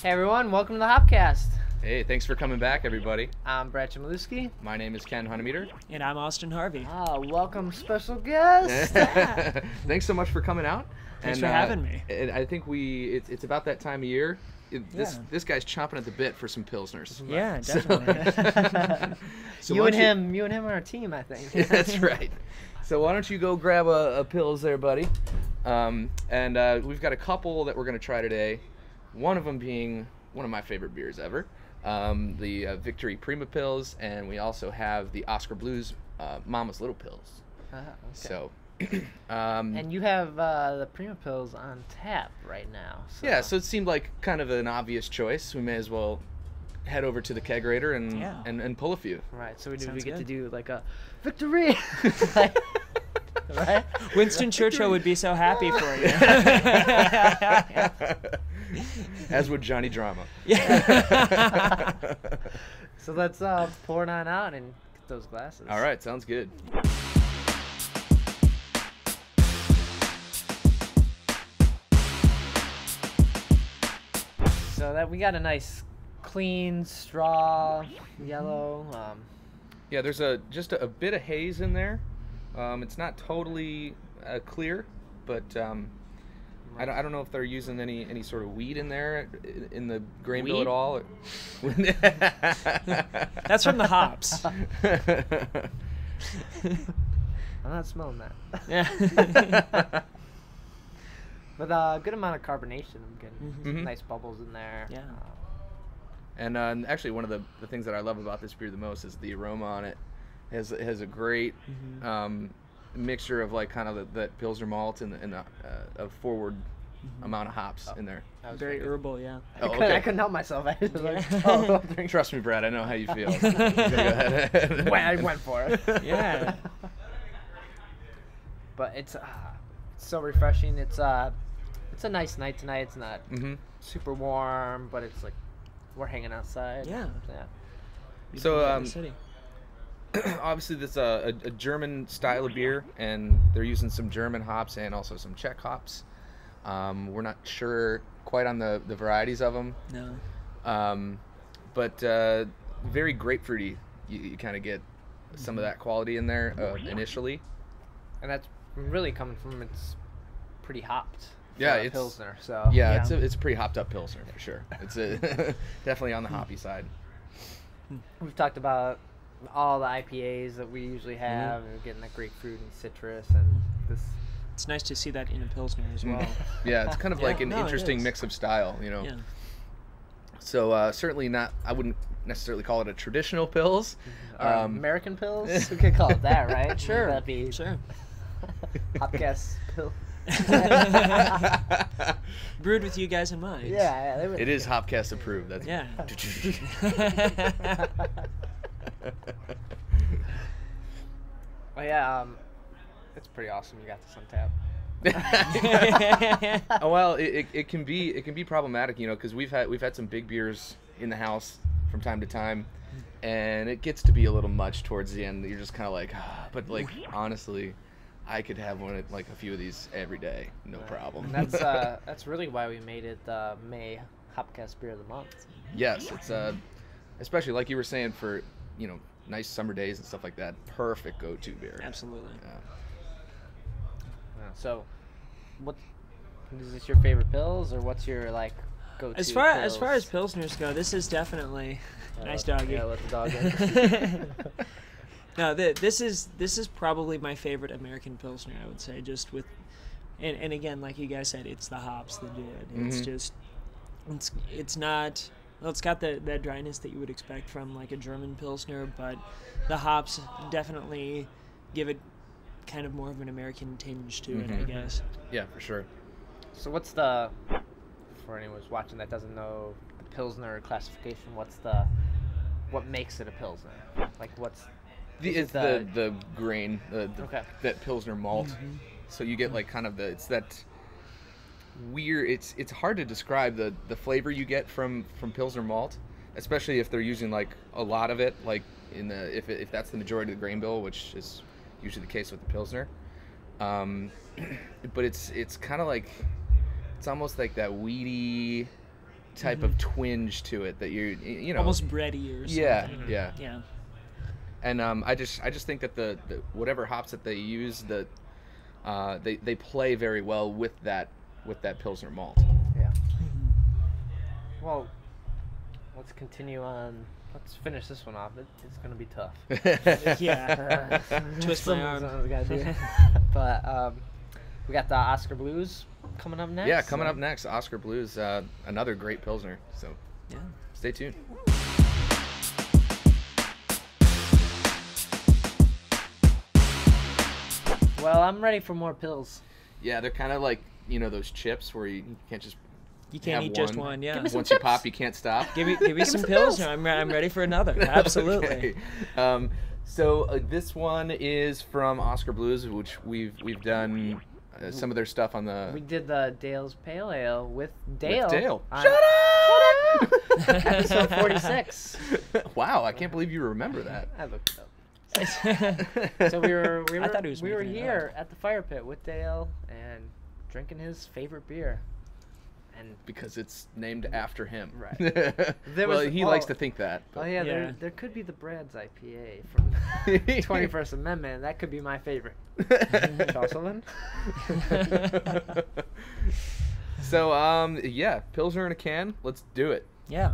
Hey everyone, welcome to the Hopcast. Hey, thanks for coming back, everybody. I'm Brad Chmielewski. My name is Hunnemeder. And I'm Austin Harvery. Welcome, special guest. Thanks so much for coming out. Thanks for having me. And I think it's about that time of year. This guy's chomping at the bit for some Pilsners. Yeah, definitely. So you and him are a team, I think. Yeah, that's right. So why don't you go grab a Pils there, buddy? And we've got a couple that we're going to try today. One of them being one of my favorite beers ever, the Victory Prima Pils, and we also have the Oskar Blues Mama's Little Pils. Okay. So, and you have the Prima Pils on tap right now. So. Yeah, so it seemed like kind of an obvious choice. We may as well head over to the kegerator and pull a few. Right. So we Sounds get good. to do like a victory. Right? Winston Churchill would be so happy for you. As would Johnny Drama. Yeah. So let's pour it on out and get those glasses. All right, sounds good. So that we got a nice, clean straw, yellow. Yeah, there's just a bit of haze in there. It's not totally clear, but I don't know if they're using any sort of weed in there in the grain bill at all. That's from the hops. I'm not smelling that. Yeah. But a good amount of carbonation. I'm getting Mm-hmm. nice bubbles in there. Yeah. And actually, one of the things that I love about this beer the most is the aroma on it. It has a great mixture of like kind of that Pilsner malt and a forward amount of hops in there. Very herbal, yeah. I couldn't help myself. I was like, drink. Trust me, Brad. I know how you feel. You gotta go ahead. I went for it. Yeah. But it's so refreshing. It's a nice night tonight. It's not super warm, but it's like we're hanging outside. Yeah. So obviously this is a German style of beer, and they're using some German hops and also some Czech hops. We're not sure quite on the varieties of them. No. But very grapefruity. You kind of get some of that quality in there initially. And that's really coming from it's pretty hopped. Yeah, it's it's Pilsner. So yeah, it's a pretty hopped up Pilsner for sure. It's definitely on the hoppy side. We've talked about all the IPAs that we usually have, and we're getting that grapefruit and citrus, and this. It's nice to see that in a Pilsner as well. Yeah, it's kind of like an it interesting is. mix of style, Yeah. So certainly not. I wouldn't necessarily call it a traditional Pils. American Pils? We could call it that, right? Sure. That'd be Sure. Hopcast Pill. Brewed with you guys in mind. Yeah, they were, It is Hopcast approved. That's Yeah. Oh yeah, it's pretty awesome. You got this on tap. Well, it can be problematic, because we've had some big beers in the house from time to time, and it gets to be a little much towards the end. You're just kind of like, but like honestly, I could have a few of these every day, no problem. And that's really why we made it May Hopcast Beer of the Month. Yes, it's especially like you were saying for nice summer days and stuff like that. Perfect go-to beer. Absolutely. So, what is this your favorite Pils, or what's your go-to? As far as Pilsners go, this is definitely nice doggy. Yeah, let the dog in. No, this is probably my favorite American Pilsner, I would say, just with, and again, like you guys said, it's the hops that do it. It's just, it's not, well, it's got that dryness that you would expect from like a German Pilsner, but the hops definitely give it kind of more of an American tinge to it, I guess. Yeah, for sure. So for anyone who's watching that doesn't know the Pilsner classification, what makes it a Pilsner? It's the grain, that Pilsner malt. So you get it's that weird. It's hard to describe the flavor you get from Pilsner malt, especially if they're using a lot of it, if that's the majority of the grain bill, which is usually the case with the Pilsner. But it's kind of it's almost like that weedy type of twinge to it that you know almost bready or something. Yeah. And I just think that the whatever hops that they use, they play very well with that Pilsner malt. Yeah. Well, let's continue on. Let's finish this one off. It's going to be tough. Yeah. Twist my arm. But we got the Oskar Blues coming up next. Yeah, coming up next, Oskar Blues, another great Pilsner. So Yeah. stay tuned. Well, I'm ready for more pills. Yeah, they're kind of like, you know, those chips where you can't just You can't eat just one. Yeah. Give me some once chips. you pop, you can't stop. Give me some pills. I'm ready for another. Absolutely. Okay. So this one is from Oskar Blues, which we've done some of their stuff on the. We did the Dale's Pale Ale with Dale. Shut up! Episode 46. Wow, I can't believe you remember that. I looked it up. So we were I thought he was we were making it here at the fire pit with Dale and drinking his favorite beer. And Because it's named after him. Right. Well, he likes to think that. oh yeah, Yeah. there could be the Brad's IPA from 21st Amendment. That could be my favorite. Jocelyn? So yeah, Pilsner in a can. Let's do it. Yeah.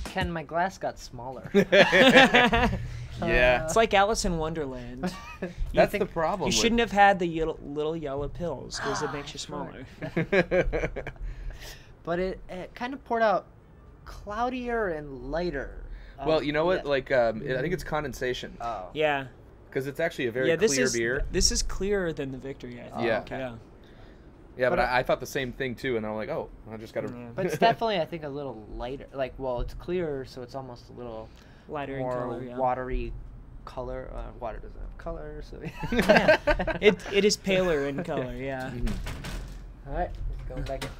Ken, my glass got smaller. Yeah. It's like Alice in Wonderland. That's the problem. You shouldn't have had the little yellow pills because it makes you smaller. But it kind of poured out cloudier and lighter. Well, you know what? Yeah. Like, I think it's condensation. Oh. Yeah. Because it's actually a very clear beer. This is clearer than the Victory, I think. Yeah. Okay. Yeah. Yeah, but But I thought the same thing too, and I'm like, oh, I just gotta. But it's definitely, I think, a little lighter. Like, well, it's clearer, so it's almost a little Lighter in more color, yeah. watery color. Water doesn't have color, so. Yeah. It is paler in color, yeah. All right, going back in.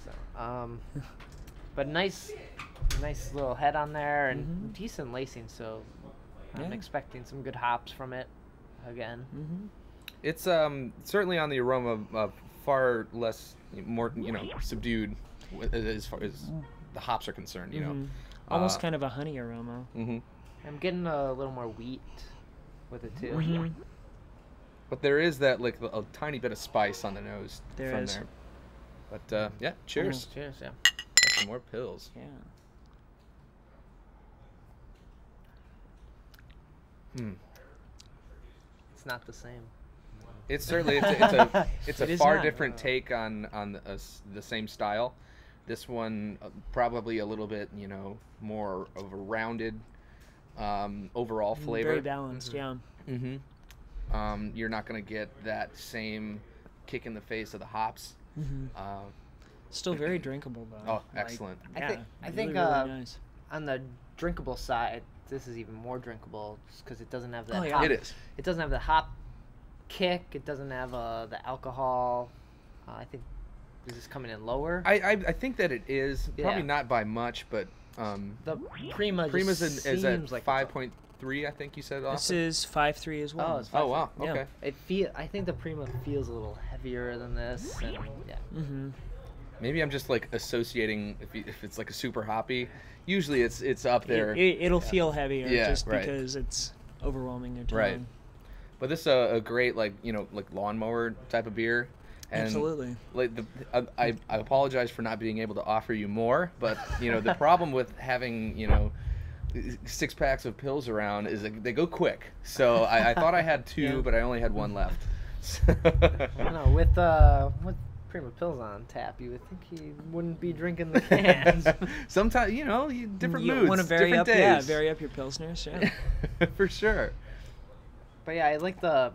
So, but nice little head on there and decent lacing. So I'm Yeah. expecting some good hops from it again. Mm-hmm. It's certainly on the aroma far less, more subdued as far as the hops are concerned. You know, Almost kind of a honey aroma. Mm-hmm. I'm getting a little more wheat with it too. Mm-hmm. But there is that like a tiny bit of spice on the nose There from is. there. But yeah, cheers. Cheers, yeah. Got some more pills. Yeah. It's not the same. It's certainly it's It a is far not. different take on the same style. This one probably a little bit more of a rounded overall flavor. Very balanced, yeah. Mm-hmm. You're not gonna get that same kick in the face of the hops. Still very drinkable though. Oh, excellent. Yeah, I think really nice. on the drinkable side, this is even more drinkable because it doesn't have that. Oh, yeah. hop. It is. It doesn't have the hop kick. It doesn't have the alcohol. I think this is coming in lower. I think that it is probably Yeah. not by much, but The Prima Prima's just is at seems like 5.3. I think you said. This Austin? is 5.3 as well. Oh, it's Oh wow. Yeah. Okay. I think the Prima feels a little heavier than this. And, yeah. Mm-hmm. Maybe I'm just like associating if it's like a super hoppy. Usually it's up there. It'll feel heavier Yeah, just right. because it's overwhelming your tongue. Right. But this is a great like lawnmower type of beer. And Absolutely. Like I apologize for not being able to offer you more, but the problem with having 6 packs of pills around is that they go quick. So I thought I had 2, Yeah. but I only had 1 left. I don't know, with Prima Pils on tap, you would think he wouldn't be drinking the cans. Sometimes different You moods, want to vary different up, days. yeah, vary up your pilsners, yeah. For sure. But yeah, I like the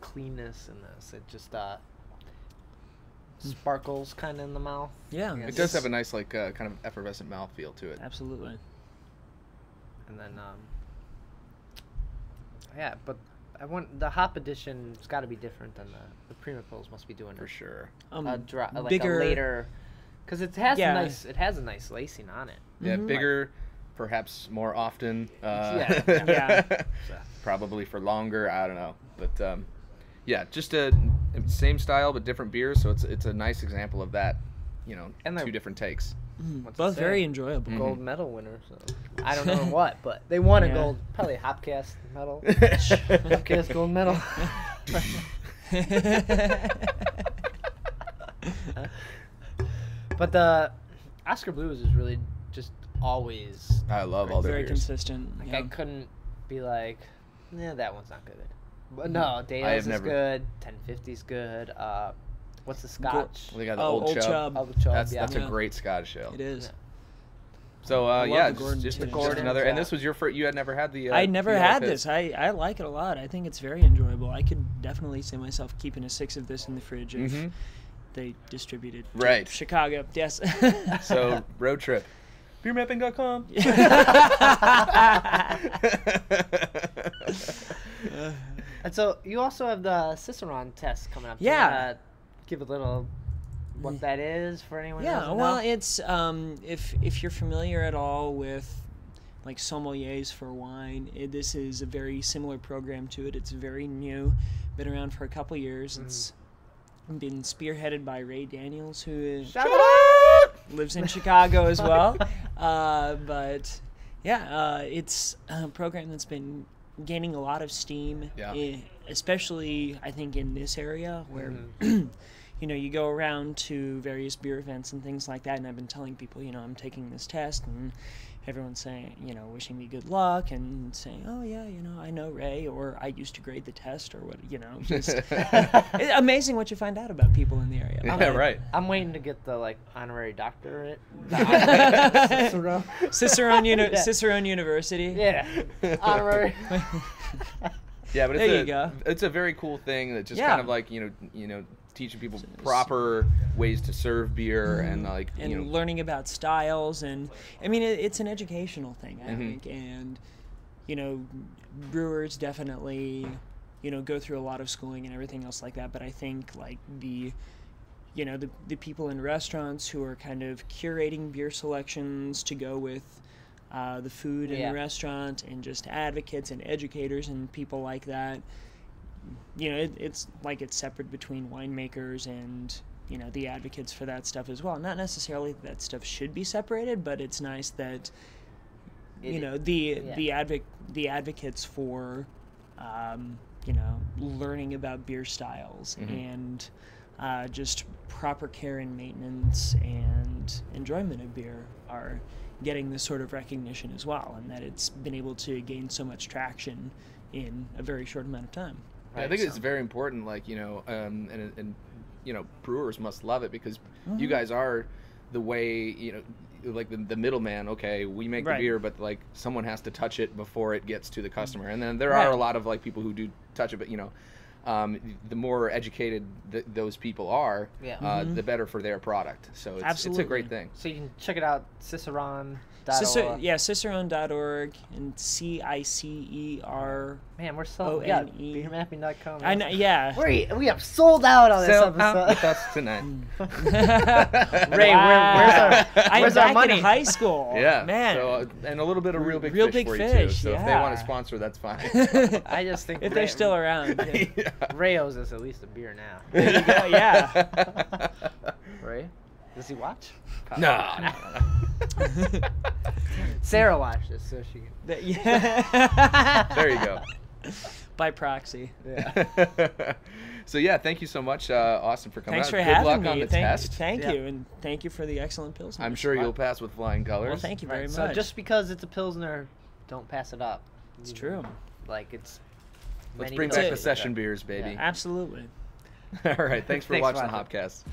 cleanness in this. It just sparkles kind of in the mouth. Yeah. It does have a nice kind of effervescent mouthfeel to it. Absolutely. And then yeah, but I want the hop edition. It's got to be different than the Prima Pils must be doing For it. sure. Like bigger, a later, because it has Yeah. a nice lacing on it. Yeah, Mhm. bigger, perhaps more often. Yeah. Probably for longer. I don't know, but yeah, just a same style but different beers. So it's a nice example of that. You know, And they're- two different takes. Both very enjoyable. Gold medal winner. So I don't know what, but they won a Yeah. gold, probably Hopcast medal. Hopcast gold medal. But the Oskar Blues is really just always. I love all their Very beers. consistent. Like yeah. I couldn't be like, yeah, that one's not good. But no, I Dale's have is never- good. 1050's good. What's the Scotch? They got the Oh, Old Old Chub. Chub. Old Chub, That's yeah. a great Scotch ale. It is. Yeah. So love yeah, the Gordon just too. another. And Yeah. this was your first. You had never had the. I never Yella had Pils. this. I like it a lot. I think it's very enjoyable. I could definitely see myself keeping a 6 of this in the fridge if Mhm. they distributed to Right. Chicago. Yes. So road trip. Beermapping.com. And so you also have the Cicerone test coming up. Do Yeah. you wanna give a little what that is for anyone who Yeah, doesn't well, know? it's if you're familiar at all with like sommeliers for wine, this is a very similar program to it. It's very new, been around for a couple years. It's been spearheaded by Ray Daniels, who Shout out! lives in Chicago as well. But yeah, it's a program that's been gaining a lot of steam, Yeah. especially I think in this area where you know, you go around to various beer events and things like that, and I've been telling people, you know, I'm taking this test, and everyone's saying, you know, wishing me good luck and saying, oh yeah, you know, I know Ray, or I used to grade the test, or what, you know, just it's amazing what you find out about people in the area. Yeah, right. I'm waiting to get the like honorary doctorate. Cicerone University. Yeah, honorary. Yeah, but There you go. It's a very cool thing that just Yeah. kind of like you know teaching people proper ways to serve beer and like And you know learning about styles, and I mean it's an educational thing, I Mhm. think, and you know, brewers definitely, you know, go through a lot of schooling and everything else like that, but I think like the people in restaurants who are kind of curating beer selections to go with the food in Yeah. the restaurant, and just advocates and educators and people like that, you know, it's like it's separate between winemakers and, you know, the advocates for that stuff as well. Not necessarily that stuff should be separated, but it's nice that, you know, the advocates for, you know, learning about beer styles and just proper care and maintenance and enjoyment of beer are getting this sort of recognition as well, and that it's been able to gain so much traction in a very short amount of time. I think it's very important, like, you know, and you know, brewers must love it because you guys are the way, you know, like the middleman. Okay, we make the beer, but like someone has to touch it before it gets to the customer. And then there are a lot of like people who do touch it, but you know, the more educated those people are, the better for their product. So it's a great thing. So you can check it out, Cicerone.org. Cicerone.org and CICER. Man, we're so beermapping.com. I know, yeah. We have sold out on this Sell out episode. with us tonight. Ray, where's our I'm back money? in high school. Yeah, man. So, and a little bit of real big Real fish Big for you too. Fish, So if they yeah. want to sponsor, that's fine. I just think if they're still around. Yeah. Ray owes us at least a beer now. There you go, yeah. Ray, does he watch? No. Sarah watched this, so she can. Yeah. There you go. By proxy. Yeah. So yeah, thank you so much, Austin, for coming Thanks out. for Good having luck me. on the Thank test. you, and thank you for the excellent Pilsner. I'm sure you'll pass with flying colors. Well, thank you very much. So just because it's a Pilsner, don't pass it up. It's true. Like it's. Let's many bring back Pilsners the out there. session beers, baby. Absolutely. All right, thanks for Thanks, watching the Roger. Hopcast.